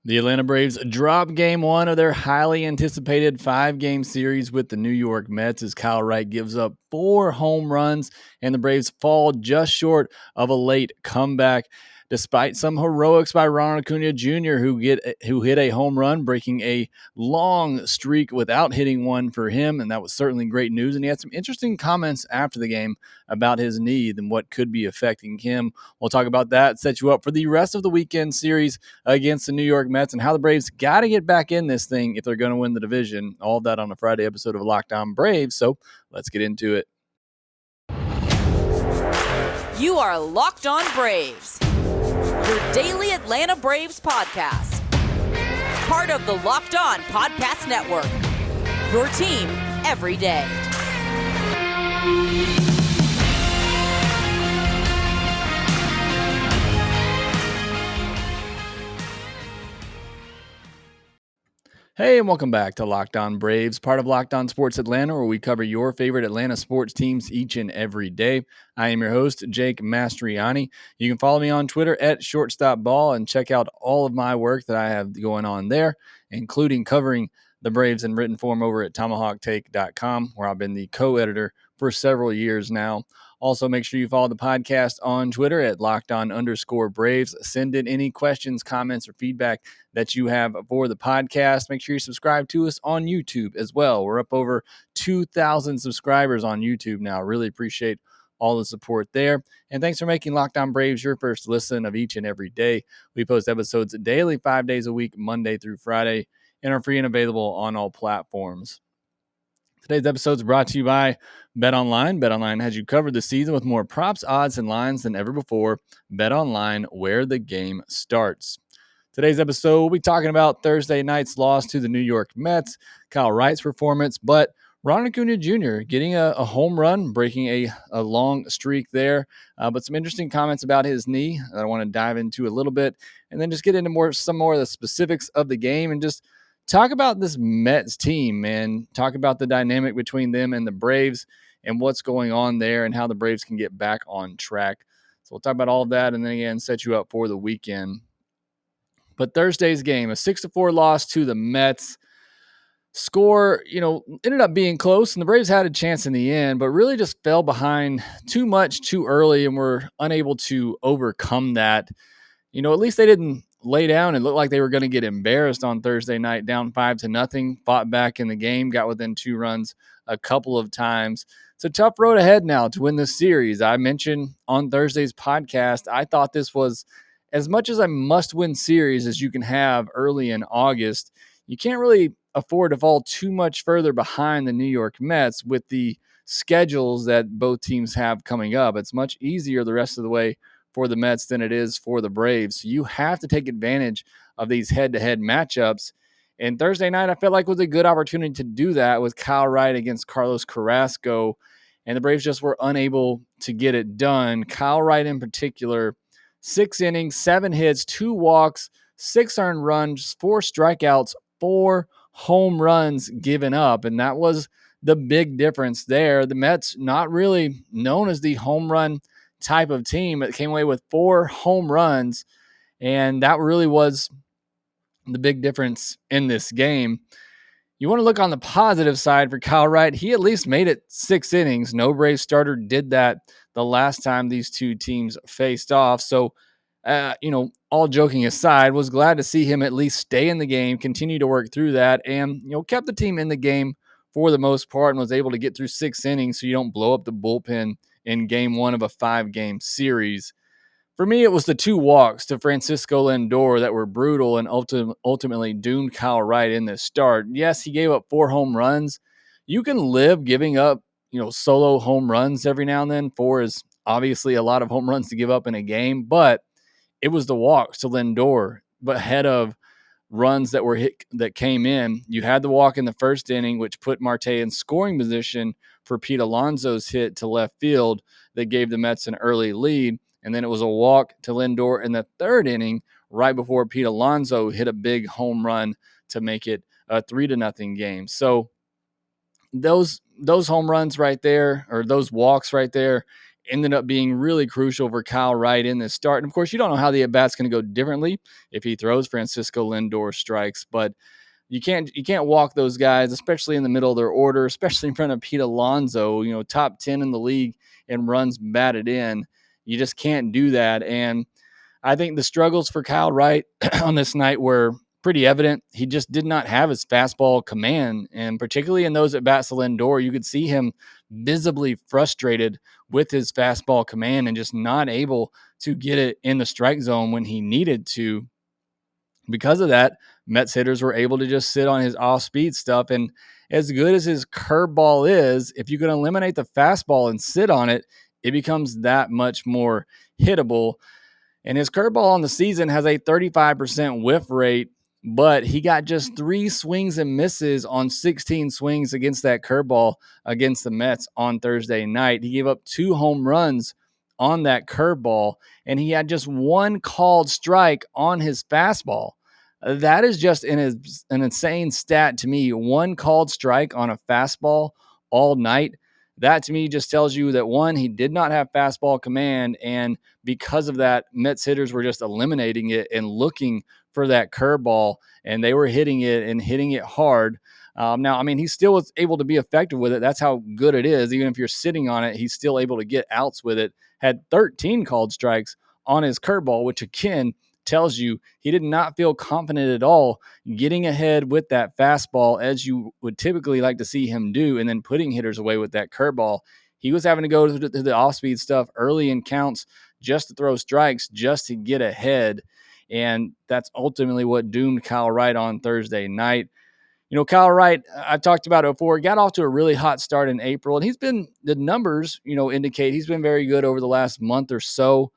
The Atlanta Braves drop game one of their highly anticipated 5-game series with the New York Mets as Kyle Wright gives up 4 home runs and the Braves fall just short of a late comeback. Despite some heroics by Ronald Acuna Jr., who hit a home run, breaking a long streak without hitting one for him, and that was certainly great news. And he had some interesting comments after the game about his knee and what could be affecting him. We'll talk about that, set you up for the rest of the weekend series against the New York Mets and how the Braves got to get back in this thing if they're going to win the division. All of that on a Friday episode of Lockedon Braves. So let's get into it. You are Locked On Braves, your daily Atlanta Braves podcast. Part of the Locked On Podcast Network, your team every day. Hey, and welcome back to Locked On Braves, part of Locked On Sports Atlanta, where we cover your favorite Atlanta sports teams each and every day. I am your host, Jake Mastroianni. You can follow me on Twitter at shortstopball and check out all of my work that I have going on there, including covering the Braves in written form over at tomahawktake.com, where I've been the co-editor for several years now. Also, make sure you follow the podcast on Twitter at LockedOn_Braves. Send in any questions, comments, or feedback that you have for the podcast. Make sure you subscribe to us on YouTube as well. We're up over 2,000 subscribers on YouTube now. Really appreciate all the support there. And thanks for making Locked On Braves your first listen of each and every day. We post episodes daily, 5 days a week, Monday through Friday, and are free and available on all platforms. Today's episode is brought to you by BetOnline. BetOnline has you covered this season with more props, odds, and lines than ever before. BetOnline, where the game starts. Today's episode, we'll be talking about Thursday night's loss to the New York Mets, Kyle Wright's performance, but Ronald Acuna Jr. getting a home run, breaking a long streak there. But some interesting comments about his knee that I want to dive into a little bit, and then just get into some more of the specifics of the game and just talk about this Mets team, man. Talk about the dynamic between them and the Braves and what's going on there and how the Braves can get back on track. So we'll talk about all of that and then again set you up for the weekend. But Thursday's game, a 6-4 loss to the Mets. Score, ended up being close, and the Braves had a chance in the end, but really just fell behind too much too early and were unable to overcome that. At least they didn't lay down and look like they were going to get embarrassed on Thursday night, down 5-0, fought back in the game, got within 2 runs a couple of times. It's a tough road ahead now to win this series. I mentioned on Thursday's podcast, I thought this was as much as a must-win series as you can have early in August. You can't really afford to fall too much further behind the New York Mets with the schedules that both teams have coming up. It's much easier the rest of the way for the Mets than it is for the Braves. So you have to take advantage of these head-to-head matchups. And Thursday night, I felt like was a good opportunity to do that with Kyle Wright against Carlos Carrasco. And the Braves just were unable to get it done. Kyle Wright in particular, 6 innings, 7 hits, 2 walks, 6 earned runs, 4 strikeouts, 4 home runs given up. And that was the big difference there. The Mets, not really known as the home run type of team, that came away with 4 home runs, and that really was the big difference in this game. You want to look on the positive side for Kyle Wright. He at least made it 6 innings. No Braves starter did that the last time these two teams faced off. So, all joking aside, was glad to see him at least stay in the game, continue to work through that, and, kept the team in the game for the most part and was able to get through 6 innings so you don't blow up the bullpen in game 1 of a 5-game series. For me, it was the 2 walks to Francisco Lindor that were brutal and ultimately doomed Kyle Wright in this start. Yes, he gave up 4 home runs. You can live giving up, solo home runs every now and then. 4 is obviously a lot of home runs to give up in a game, but it was the walks to Lindor, but ahead of runs that were hit that came in. You had the walk in the first inning, which put Marte in scoring position for Pete Alonso's hit to left field that gave the Mets an early lead. And then it was a walk to Lindor in the 3rd inning, right before Pete Alonso hit a big home run to make it a 3-0 game. So those home runs right there, or those walks right there, ended up being really crucial for Kyle Wright in this start. And of course, you don't know how the at-bat's going to go differently if he throws Francisco Lindor strikes, but you can't walk those guys, especially in the middle of their order, especially in front of Pete Alonso, top 10 in the league and runs batted in. You just can't do that. And I think the struggles for Kyle Wright on this night were pretty evident. He just did not have his fastball command, and particularly in those at bats to Lindor, you could see him visibly frustrated with his fastball command and just not able to get it in the strike zone when he needed to. Because of that, Mets hitters were able to just sit on his off-speed stuff. And as good as his curveball is, if you can eliminate the fastball and sit on it, it becomes that much more hittable. And his curveball on the season has a 35% whiff rate, but he got just 3 swings and misses on 16 swings against that curveball against the Mets on Thursday night. He gave up 2 home runs on that curveball, and he had just 1 called strike on his fastball. That is just an insane stat to me. 1 called strike on a fastball all night. That to me just tells you that, one, he did not have fastball command, and because of that, Mets hitters were just eliminating it and looking for that curveball, and they were hitting it and hitting it hard. Now, I mean, he still was able to be effective with it. That's how good it is. Even if you're sitting on it, he's still able to get outs with it. Had 13 called strikes on his curveball, which again tells you he did not feel confident at all getting ahead with that fastball as you would typically like to see him do, and then putting hitters away with that curveball. He was having to go to the off-speed stuff early in counts just to throw strikes, just to get ahead. And that's ultimately what doomed Kyle Wright on Thursday night. Kyle Wright, I've talked about it before, got off to a really hot start in April, and the numbers, indicate he's been very good over the last month or so.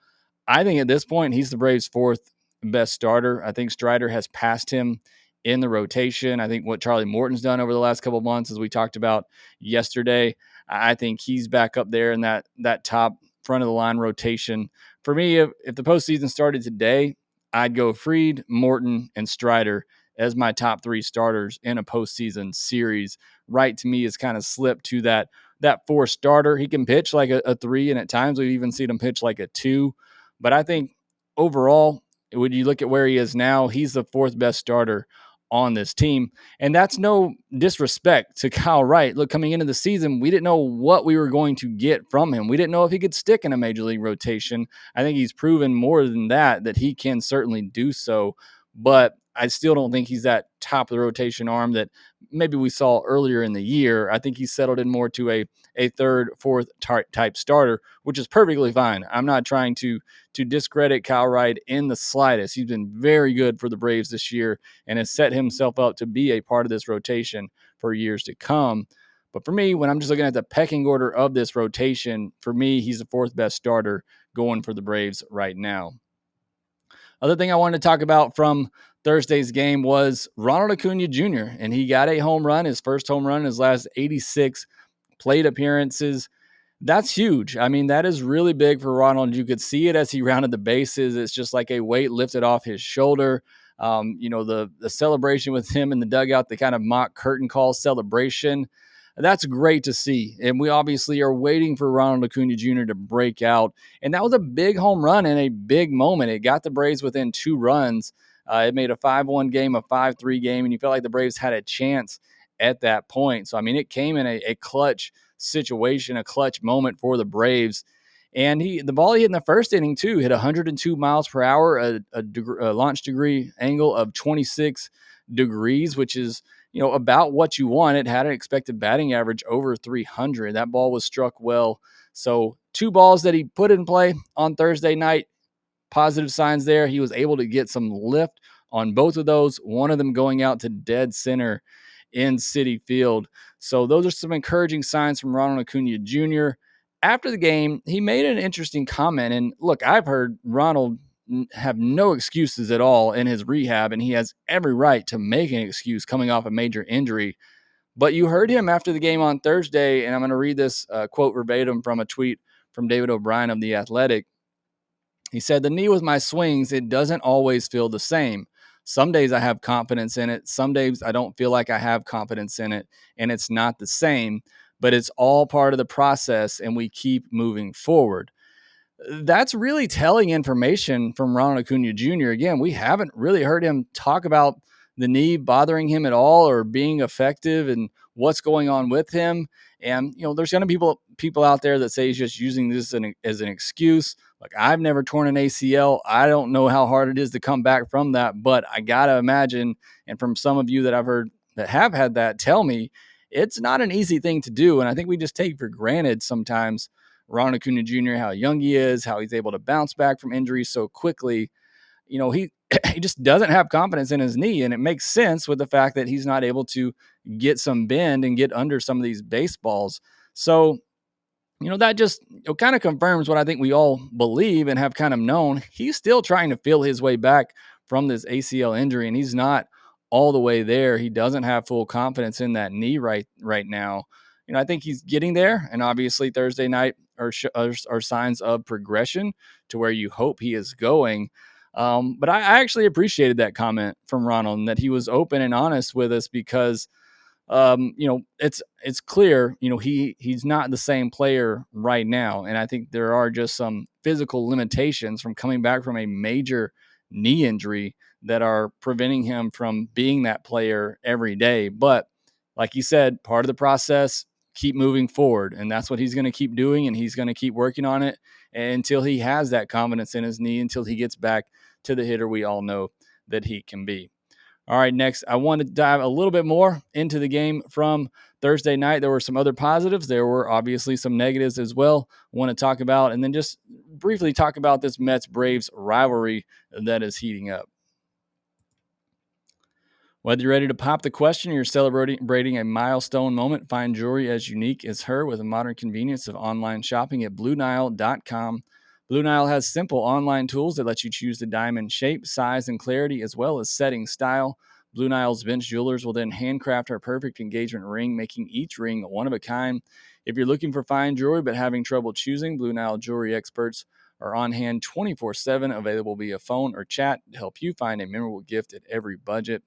I think at this point, he's the Braves' 4th best starter. I think Strider has passed him in the rotation. I think what Charlie Morton's done over the last couple of months, as we talked about yesterday, I think he's back up there in that top front of the line rotation. For me, if the postseason started today, I'd go Fried, Morton, and Strider as my top 3 starters in a postseason series. Wright, to me, has kind of slipped to that 4th starter. He can pitch like a 3, and at times we've even seen him pitch like a 2. But I think overall, when you look at where he is now, he's the 4th best starter on this team. And that's no disrespect to Kyle Wright. Look, coming into the season, we didn't know what we were going to get from him. We didn't know if he could stick in a major league rotation. I think he's proven more than that he can certainly do so. But I still don't think he's that top of the rotation arm that maybe we saw earlier in the year. I think he's settled in more to a 3rd, 4th type starter, which is perfectly fine. I'm not trying to discredit Kyle Wright in the slightest. He's been very good for the Braves this year and has set himself up to be a part of this rotation for years to come. But for me, when I'm just looking at the pecking order of this rotation, for me, he's the 4th best starter going for the Braves right now. Other thing I wanted to talk about from Thursday's game was Ronald Acuna Jr., and he got a home run, his first home run in his last 86 plate appearances. That's huge. I mean, that is really big for Ronald. You could see it as he rounded the bases. It's just like a weight lifted off his shoulder. The celebration with him in the dugout, the kind of mock curtain call celebration, that's great to see. And we obviously are waiting for Ronald Acuna Jr. to break out. And that was a big home run and a big moment. It got the Braves within 2 runs. It made a 5-1 game, a 5-3 game, and you felt like the Braves had a chance at that point. So, I mean, it came in a clutch situation, a clutch moment for the Braves. And the ball he hit in the first inning, too, hit 102 miles per hour, a launch degree angle of 26 degrees, which is, about what you want. It had an expected batting average over 300. That ball was struck well. So 2 balls that he put in play on Thursday night, positive signs there. He was able to get some lift on both of those, one of them going out to dead center in Citi Field. So those are some encouraging signs from Ronald Acuna Jr. After the game, he made an interesting comment. And look, I've heard Ronald have no excuses at all in his rehab, and he has every right to make an excuse coming off a major injury. But you heard him after the game on Thursday, and I'm going to read this quote verbatim from a tweet from David O'Brien of The Athletic. He said, "The knee with my swings, it doesn't always feel the same. Some days I have confidence in it. Some days I don't feel like I have confidence in it, and it's not the same. but it's all part of the process and we keep moving forward. That's really telling information from Ronald Acuna Jr. Again, we haven't really heard him talk about the knee bothering him at all or being effective and what's going on with him. And, there's going to be people out there that say he's just using this as an excuse. Like, I've never torn an ACL. I don't know how hard it is to come back from that, but I got to imagine, and from some of you that I've heard that have had that tell me, it's not an easy thing to do. And I think we just take for granted sometimes Ronald Acuna Jr., how young he is, how he's able to bounce back from injuries so quickly. He he just doesn't have confidence in his knee, and it makes sense with the fact that he's not able to get some bend and get under some of these baseballs. So, that just kind of confirms what I think we all believe and have kind of known. He's still trying to feel his way back from this ACL injury, and he's not all the way there. He doesn't have full confidence in that knee right now. I think he's getting there, and obviously Thursday night are signs of progression to where you hope he is going. But I actually appreciated that comment from Ronald and that he was open and honest with us because it's clear, he's not the same player right now. And I think there are just some physical limitations from coming back from a major knee injury that are preventing him from being that player every day. But like you said, part of the process, keep moving forward. And that's what he's going to keep doing. And he's going to keep working on it until he has that confidence in his knee, until he gets back to the hitter we all know that he can be. All right, next, I want to dive a little bit more into the game from Thursday night. There were some other positives. There were obviously some negatives as well I want to talk about, and then just briefly talk about this Mets-Braves rivalry that is heating up. Whether you're ready to pop the question or you're celebrating a milestone moment, find jewelry as unique as her with a modern convenience of online shopping at BlueNile.com. Blue Nile has simple online tools that let you choose the diamond shape, size, and clarity, as well as setting style. Blue Nile's bench jewelers will then handcraft our perfect engagement ring, making each ring one of a kind. If you're looking for fine jewelry but having trouble choosing, Blue Nile jewelry experts are on hand 24/7, available via phone or chat to help you find a memorable gift at every budget.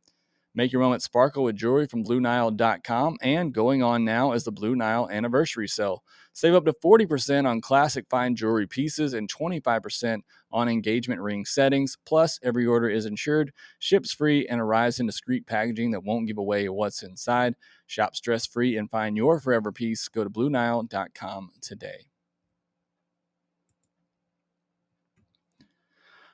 Make your moment sparkle with jewelry from BlueNile.com, and going on now is the Blue Nile Anniversary Sale. Save up to 40% on classic fine jewelry pieces and 25% on engagement ring settings. Plus, every order is insured, ships free, and arrives in discreet packaging that won't give away what's inside. Shop stress-free and find your forever piece. Go to BlueNile.com today.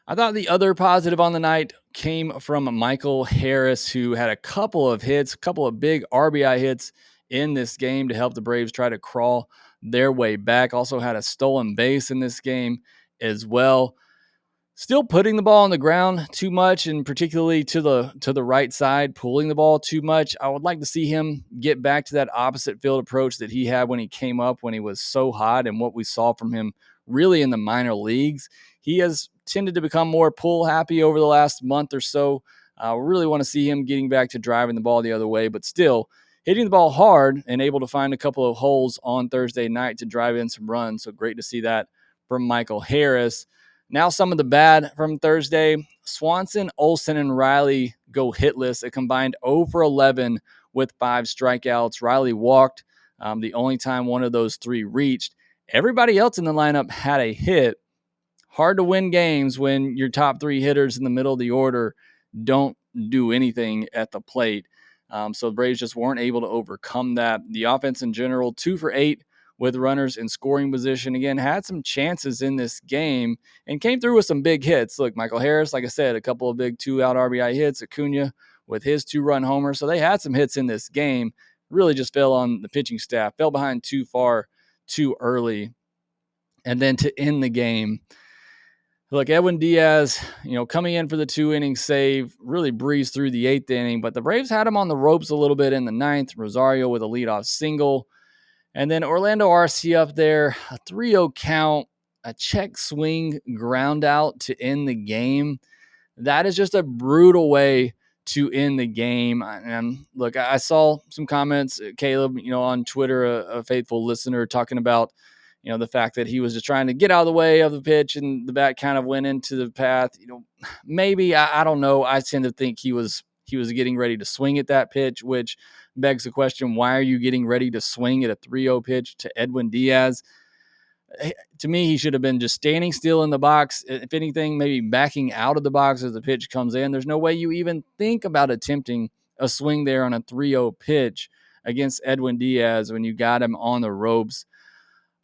I thought the other positive on the night came from Michael Harris, who had a couple of big RBI hits in this game to help the Braves try to crawl their way back. Also had a stolen base in this game as well. Still putting the ball on the ground too much, and particularly to the right side, pulling the ball too much. I would like to see him get back to that opposite field approach that he had when he came up, when he was so hot, and what we saw from him really in the minor leagues. He has tended to become more pull happy over the last month or so. I really want to see him getting back to driving the ball the other way, but still hitting the ball hard and able to find a couple of holes on Thursday night to drive in some runs. So great to see that from Michael Harris. Now some of the bad from Thursday. Swanson, Olsen, and Riley go hitless. A combined 0 for 11 with 5 strikeouts. Riley walked the only time one of those 3 reached. Everybody else in the lineup had a hit. Hard to win games when your top 3 hitters in the middle of the order don't do anything at the plate. So the Braves just weren't able to overcome that. The offense in general, 2 for 8 with runners in scoring position. Again, had some chances in this game and came through with some big hits. Look, Michael Harris, like I said, a couple of big 2-out RBI hits. Acuna with his 2-run homer. So they had some hits in this game. Really just fell on the pitching staff. Fell behind too far, too early. And then to end the game, look, Edwin Diaz, coming in for the 2-inning save, really breezed through the 8th inning, but the Braves had him on the ropes a little bit in the 9th. Rosario with a leadoff single. And then Orlando Arcia up there, a 3-0 count, a check swing ground out to end the game. That is just a brutal way to end the game. And look, I saw some comments, Caleb, on Twitter, a faithful listener, talking about, the fact that he was just trying to get out of the way of the pitch and the bat kind of went into the path. Maybe, I don't know. I tend to think he was he was getting ready to swing at that pitch, which begs the question, why are you getting ready to swing at a 3-0 pitch to Edwin Diaz? To me, he should have been just standing still in the box. If anything, maybe backing out of the box as the pitch comes in. There's no way you even think about attempting a swing there on a 3-0 pitch against Edwin Diaz when you got him on the ropes.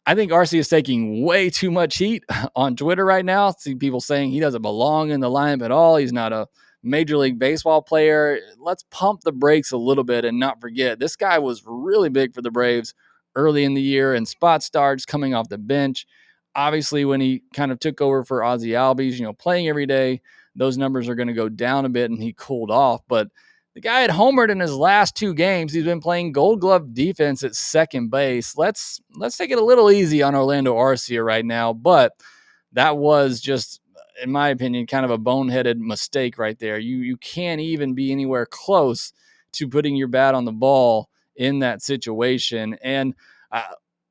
I think Arcia is taking way too much heat on Twitter right now. I see people saying he doesn't belong in the lineup at all. He's not a Major League Baseball player. Let's pump the brakes a little bit and not forget this guy was really big for the Braves early in the year and spot starts coming off the bench. Obviously, when he kind of took over for Ozzie Albies, playing every day, those numbers are going to go down a bit and he cooled off. But the guy had homered in his last 2 games. He's been playing Gold Glove defense at second base. Let's take it a little easy on Orlando Arcia right now. But that was just, in my opinion, kind of a boneheaded mistake right there. You can't even be anywhere close to putting your bat on the ball in that situation. And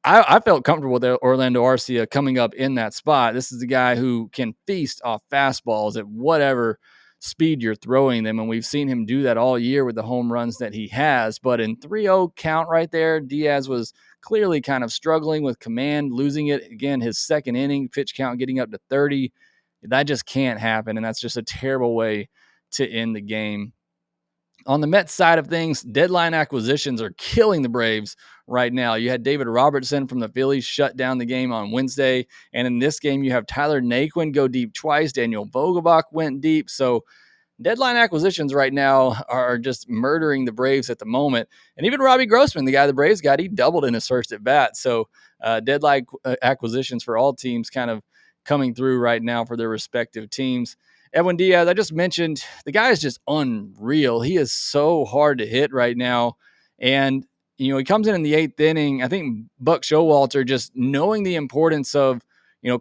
I felt comfortable with Orlando Arcia coming up in that spot. This is a guy who can feast off fastballs at whatever speed you're throwing them, and we've seen him do that all year with the home runs that he has. But in 3-0 count right there, Diaz was clearly kind of struggling with command, losing it again. His second inning pitch count getting up to 30. That just can't happen, and that's just a terrible way to end the game. On the Mets side of things, deadline acquisitions are killing the Braves right now. You had David Robertson from the Phillies shut down the game on Wednesday. And in this game, you have Tyler Naquin go deep twice. Daniel Vogelbach went deep. So deadline acquisitions right now are just murdering the Braves at the moment. And even Robbie Grossman, the guy the Braves got, he doubled in his first at bat. So deadline acquisitions for all teams kind of coming through right now for their respective teams. Edwin Diaz, I just mentioned, the guy is just unreal. He is so hard to hit right now. And, he comes in the 8th inning. I think Buck Showalter, just knowing the importance of,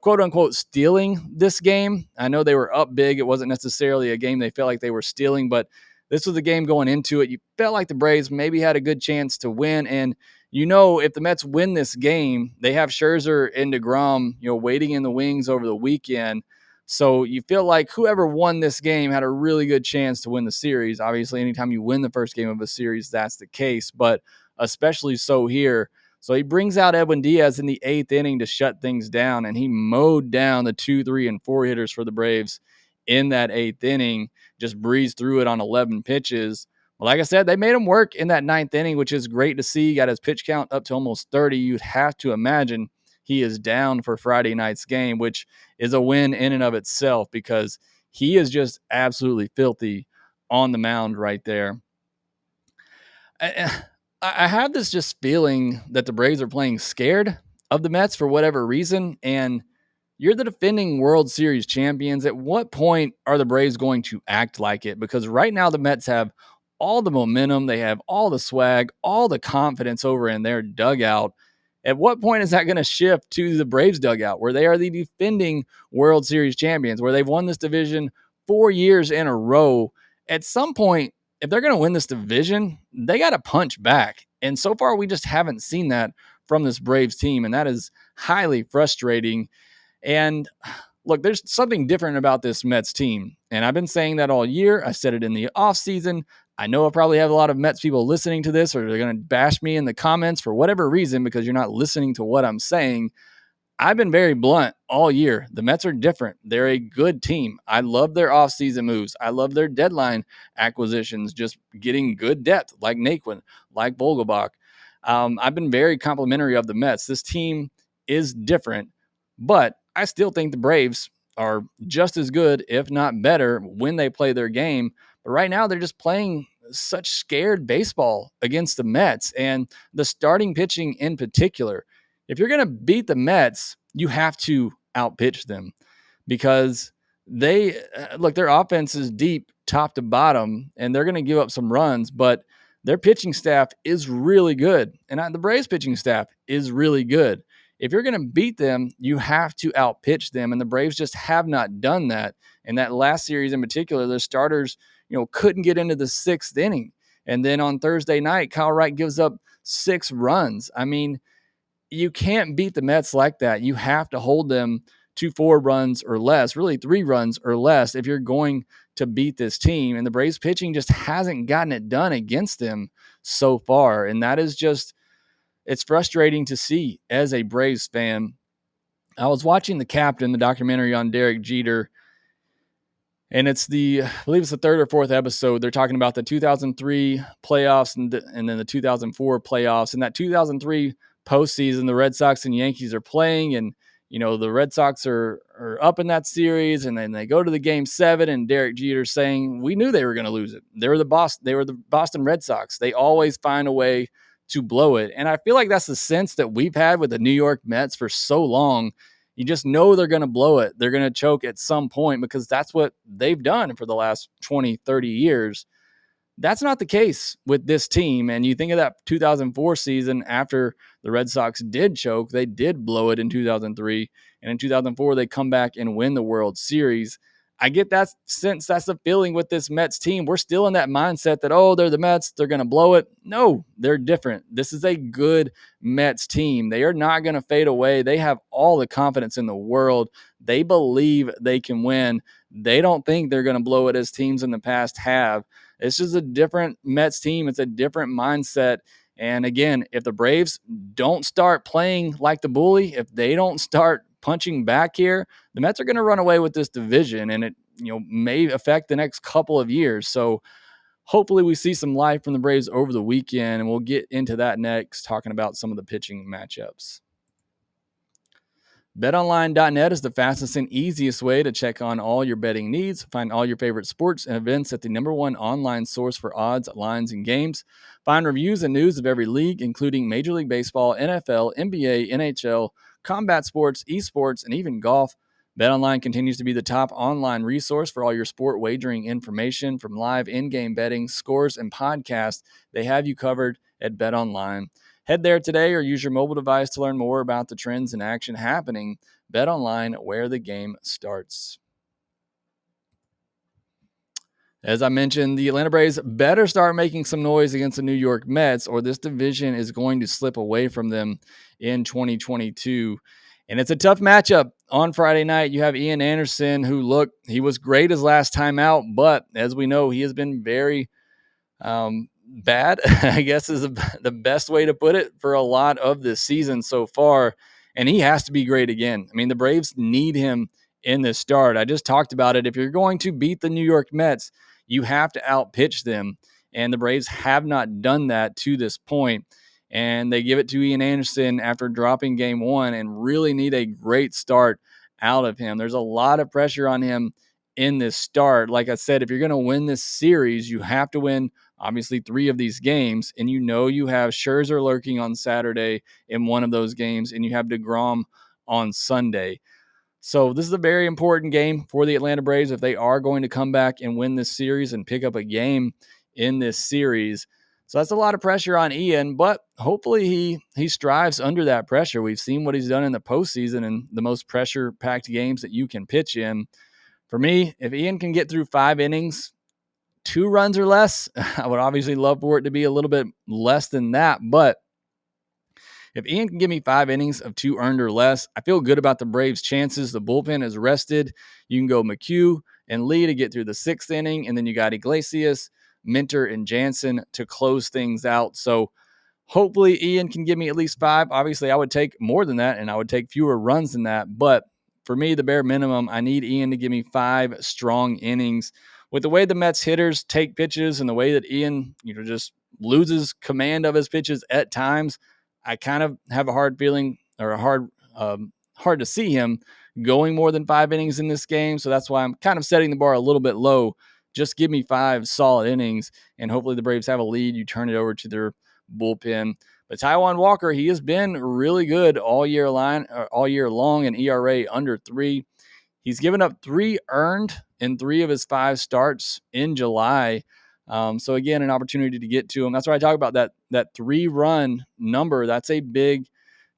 quote unquote, stealing this game. I know they were up big. It wasn't necessarily a game they felt like they were stealing, but this was the game going into it. You felt like the Braves maybe had a good chance to win. And, if the Mets win this game, they have Scherzer and DeGrom, waiting in the wings over the weekend. So you feel like whoever won this game had a really good chance to win the series. Obviously, anytime you win the first game of a series, that's the case, but especially so here. So he brings out Edwin Diaz in the 8th inning to shut things down, and he mowed down the 2, 3, and 4 hitters for the Braves in that 8th inning, just breezed through it on 11 pitches. Well, like I said, they made him work in that 9th inning, which is great to see. He got his pitch count up to almost 30. You'd have to imagine he is down for Friday night's game, which is a win in and of itself because he is just absolutely filthy on the mound right there. I have this just feeling that the Braves are playing scared of the Mets for whatever reason, and you're the defending World Series champions. At what point are the Braves going to act like it? Because right now the Mets have all the momentum, they have all the swag, all the confidence over in their dugout. At what point is that going to shift to the Braves dugout, where they are the defending World Series champions, where they've won this division 4 years in a row? At some point, if they're going to win this division, they got to punch back. And so far, we just haven't seen that from this Braves team, and that is highly frustrating. And look, there's something different about this Mets team, and I've been saying that all year. I said it in the offseason. I know I probably have a lot of Mets people listening to this, or they're going to bash me in the comments for whatever reason because you're not listening to what I'm saying. I've been very blunt all year. The Mets are different. They're a good team. I love their offseason moves. I love their deadline acquisitions, just getting good depth like Naquin, like Vogelbach. I've been very complimentary of the Mets. This team is different, but I still think the Braves are just as good, if not better, when they play their game. But right now, they're just playing such scared baseball against the Mets and the starting pitching in particular. If you're going to beat the Mets, you have to outpitch them because their offense is deep top to bottom, and they're going to give up some runs, but their pitching staff is really good. And the Braves pitching staff is really good. If you're going to beat them, you have to outpitch them, and the Braves just have not done that. In that last series in particular, their starters, couldn't get into the 6th inning. And then on Thursday night, Kyle Wright gives up 6 runs. I mean, you can't beat the Mets like that. You have to hold them to 4 runs or less, really 3 runs or less, if you're going to beat this team. And the Braves pitching just hasn't gotten it done against them so far. And that is just, it's frustrating to see as a Braves fan. I was watching The Captain, the documentary on Derek Jeter, and I believe it's the third or fourth episode. They're talking about the 2003 playoffs and then the 2004 playoffs. And that 2003 postseason, the Red Sox and Yankees are playing, and the Red Sox are up in that series, and then they go to the Game 7, and Derek Jeter saying, "We knew they were going to lose it. They were the Boston Red Sox. They always find a way to blow it." And I feel like that's the sense that we've had with the New York Mets for so long. You just know they're going to blow it. They're going to choke at some point because that's what they've done for the last 20, 30 years. That's not the case with this team. And you think of that 2004 season after the Red Sox did choke, they did blow it in 2003. And in 2004, they come back and win the World Series. I get that sense. That's the feeling with this Mets team. We're still in that mindset that, oh, they're the Mets, they're going to blow it. No, they're different. This is a good Mets team. They are not going to fade away. They have all the confidence in the world. They believe they can win. They don't think they're going to blow it as teams in the past have. It's just a different Mets team. It's a different mindset. And again, if the Braves don't start playing like the bully, if they don't start punching back here, the Mets are going to run away with this division, and it may affect the next couple of years. So hopefully we see some life from the Braves over the weekend, and we'll get into that next, talking about some of the pitching matchups. BetOnline.net is the fastest and easiest way to check on all your betting needs. Find all your favorite sports and events at the #1 online source for odds, lines, and games. Find reviews and news of every league, including Major League Baseball, NFL, NBA, NHL, combat sports, esports, and even golf. BetOnline continues to be the top online resource for all your sport wagering information, from live in-game betting, scores, and podcasts. They have you covered at BetOnline. Head there today or use your mobile device to learn more about the trends and action happening. BetOnline, where the game starts. As I mentioned, the Atlanta Braves better start making some noise against the New York Mets, or this division is going to slip away from them in 2022. And it's a tough matchup. On Friday night, you have Ian Anderson, he was great his last time out, but as we know, he has been very bad, I guess is the best way to put it, for a lot of this season so far. And he has to be great again. I mean, the Braves need him in this start. I just talked about it. If you're going to beat the New York Mets, you have to outpitch them. And the Braves have not done that to this point. And they give it to Ian Anderson after dropping game 1 and really need a great start out of him. There's a lot of pressure on him in this start. Like I said, if you're going to win this series, you have to win obviously 3 of these games, and you have Scherzer lurking on Saturday in one of those games, and you have DeGrom on Sunday. So this is a very important game for the Atlanta Braves if they are going to come back and win this series and pick up a game in this series. So that's a lot of pressure on Ian, but hopefully he strives under that pressure. We've seen what he's done in the postseason and the most pressure-packed games that you can pitch in. For me, if Ian can get through 5 innings, 2 runs or less, I would obviously love for it to be a little bit less than that. But if Ian can give me 5 innings of 2 earned or less, I feel good about the Braves' chances. The bullpen is rested. You can go McHugh and Lee to get through the 6th inning, and then you got Iglesias, Minter, and Jansen to close things out. So hopefully Ian can give me at least 5. Obviously, I would take more than that, and I would take fewer runs than that. But for me, the bare minimum, I need Ian to give me 5 strong innings. With the way the Mets hitters take pitches and the way that Ian, just loses command of his pitches at times, I kind of have a hard feeling, or hard to see him going more than 5 innings in this game. So that's why I'm kind of setting the bar a little bit low. Just give me 5 solid innings, and hopefully the Braves have a lead. You turn it over to their bullpen. But Taijuan Walker, he has been really good all year long, an ERA under 3. He's given up 3 earned in 3 of his 5 starts in July. So again, an opportunity to get to him. That's why I talk about that 3-run number. That's a big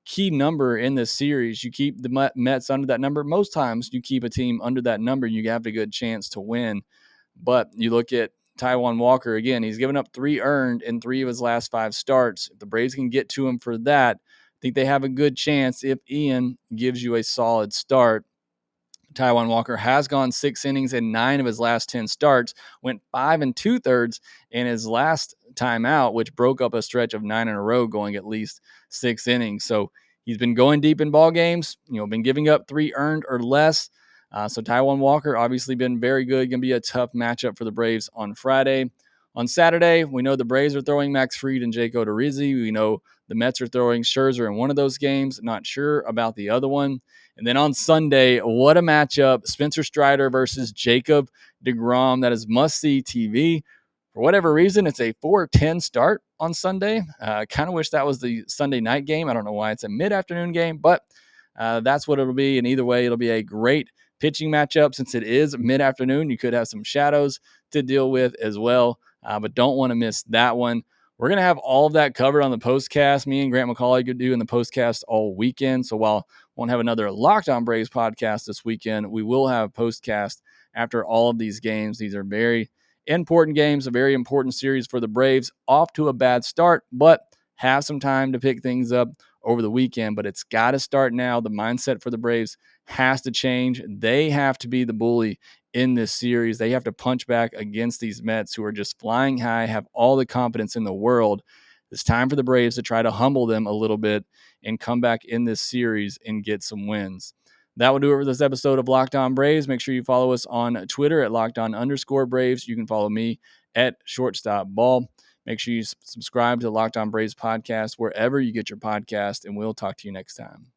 key number in this series. You keep the Mets under that number. Most times you keep a team under that number, you have a good chance to win. But you look at Taijuan Walker, again, he's given up 3 earned in 3 of his last 5 starts. If the Braves can get to him for that, I think they have a good chance if Ian gives you a solid start. Taijuan Walker has gone 6 innings in 9 of his last 10 starts, went 5 2/3 in his last time out, which broke up a stretch of 9 in a row, going at least 6 innings. So he's been going deep in ball games, been giving up 3 earned or less. So Taijuan Walker obviously been very good. Going to be a tough matchup for the Braves on Friday. On Saturday, we know the Braves are throwing Max Fried and Jake Odorizzi. We know the Mets are throwing Scherzer in one of those games. Not sure about the other one. And then on Sunday, what a matchup. Spencer Strider versus Jacob deGrom. That is must-see TV. For whatever reason, it's a 4:10 start on Sunday. Kind of wish that was the Sunday night game. I don't know why it's a mid-afternoon game, but that's what it'll be. And either way, it'll be a great pitching matchup. Since it is mid-afternoon, you could have some shadows to deal with as well, but don't want to miss that one. We're going to have all of that covered on the postcast. Me and Grant McCauley could do in the postcast all weekend. So while won't have another Lockedon Braves podcast this weekend, we will have postcast after all of these games. These are very important games, a very important series for the Braves. Off to a bad start, but have some time to pick things up over the weekend. But it's got to start now. The mindset for the Braves has to change. They have to be the bully in this series. They have to punch back against these Mets who are just flying high, have all the confidence in the world. It's time for the Braves to try to humble them a little bit and come back in this series and get some wins. That will do it for this episode of Locked On Braves. Make sure you follow us on Twitter at LockedOn_Braves. You can follow me at ShortstopBall. Make sure you subscribe to the Locked On Braves podcast wherever you get your podcast, and we'll talk to you next time.